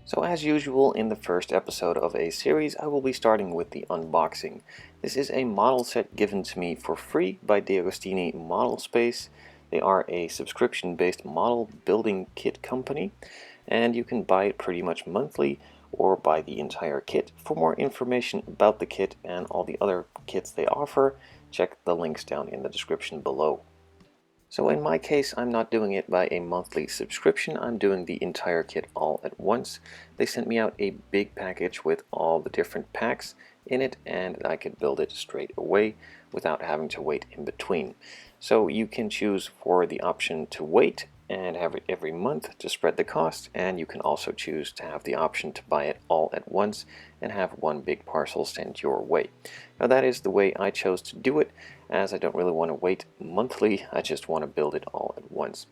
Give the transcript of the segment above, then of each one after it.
So as usual, in the first episode of a series, I will be starting with the unboxing. This is a model set given to me for free by Agostini ModelSpace. They are a subscription-based model building kit company, and you can buy it pretty much monthly or buy the entire kit. For more information about the kit and all the other kits they offer, check the links down in the description below. So in my case, I'm not doing it by a monthly subscription, I'm doing the entire kit all at once. They sent me out a big package with all the different packs in it, and I could build it straight away without having to wait in between. So you can choose for the option to wait and have it every month to spread the cost, and you can also choose to have the option to buy it all at once and have one big parcel sent your way. Now that is the way I chose to do it, as I don't really want to wait monthly, I just want to build it all at once.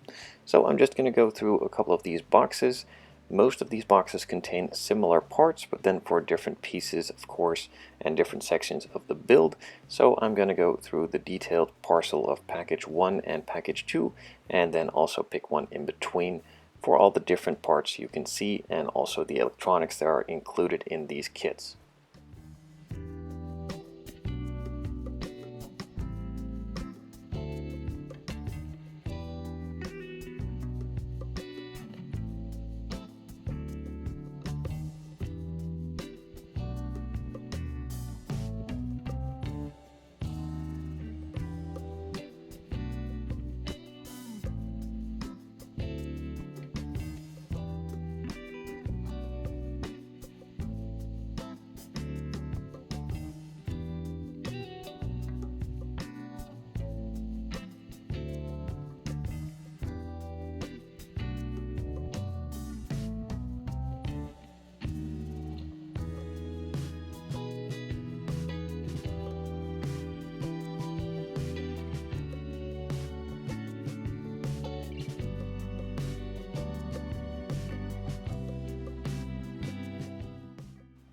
So I'm just going to go through a couple of these boxes. Most of these boxes contain similar parts, but then for different pieces, of course, and different sections of the build. So I'm going to go through the detailed parcel of package 1 and package 2, and then also pick one in between for all the different parts you can see, and also the electronics that are included in these kits.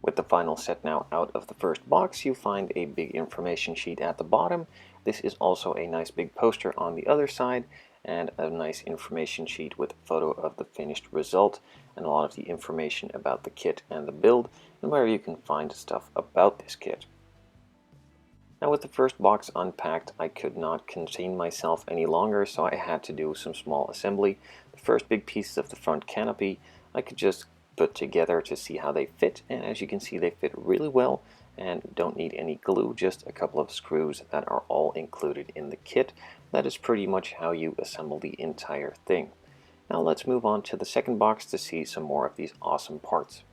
With the final set now out of the first box, you find a big information sheet at the bottom. This is also a nice big poster on the other side, and a nice information sheet with a photo of the finished result and a lot of the information about the kit and the build, and where you can find stuff about this kit. Now with the first box unpacked, I could not contain myself any longer, so I had to do some small assembly. The first big pieces of the front canopy I could just put together to see how they fit, and as you can see they fit really well and don't need any glue, just a couple of screws that are all included in the kit. That is pretty much how you assemble the entire thing. Now let's move on to the second box to see some more of these awesome parts.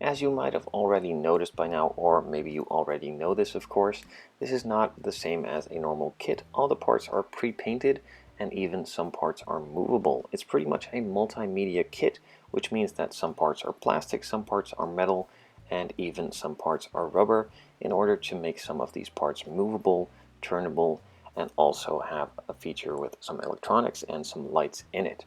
As you might have already noticed by now, or maybe you already know this of course, this is not the same as a normal kit. All the parts are pre-painted and even some parts are movable. It's pretty much a multimedia kit, which means that some parts are plastic, some parts are metal, and even some parts are rubber, in order to make some of these parts movable, turnable, and also have a feature with some electronics and some lights in it.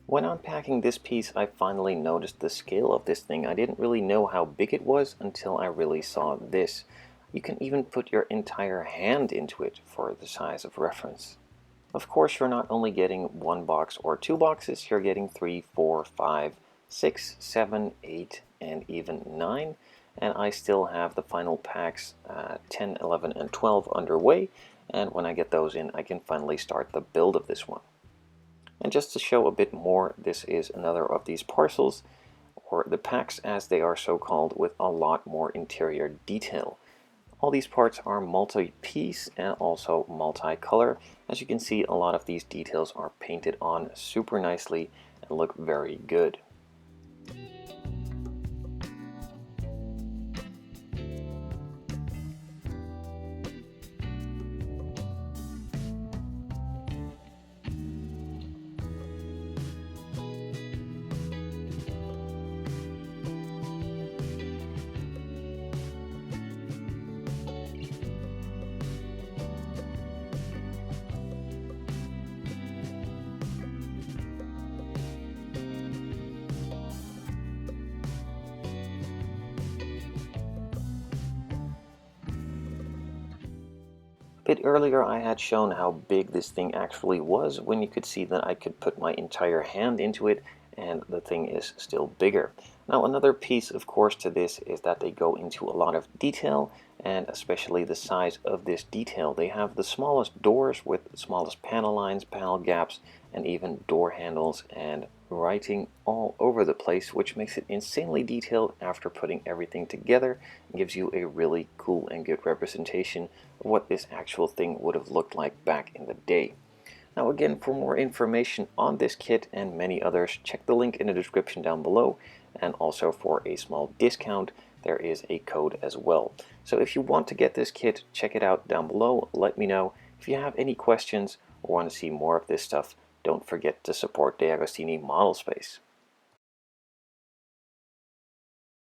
When unpacking this piece, I finally noticed the scale of this thing. I didn't really know how big it was until I really saw this. You can even put your entire hand into it for the size of reference. Of course, you're not only getting one box or two boxes, you're getting 3, 4, 5, 6, 7, 8, and even 9. And I still have the final packs 10, 11, and 12 underway. And when I get those in, I can finally start the build of this one. And just to show a bit more, this is another of these parcels, or the packs as they are so called, with a lot more interior detail. All these parts are multi-piece and also multi-color. As you can see, a lot of these details are painted on super nicely and look very good. A bit earlier I had shown how big this thing actually was when you could see that I could put my entire hand into it and the thing is still bigger. Now another piece of course to this is that they go into a lot of detail, and especially the size of this detail. They have the smallest doors with the smallest panel lines, panel gaps, and even door handles and writing all over the place, which makes it insanely detailed after putting everything together and gives you a really cool and good representation of what this actual thing would have looked like back in the day. Now again, for more information on this kit and many others, check the link in the description down below, and also for a small discount there is a code as well. So if you want to get this kit, check it out down below, let me know. If you have any questions or want to see more of this stuff, don't forget to support the Agostini ModelSpace.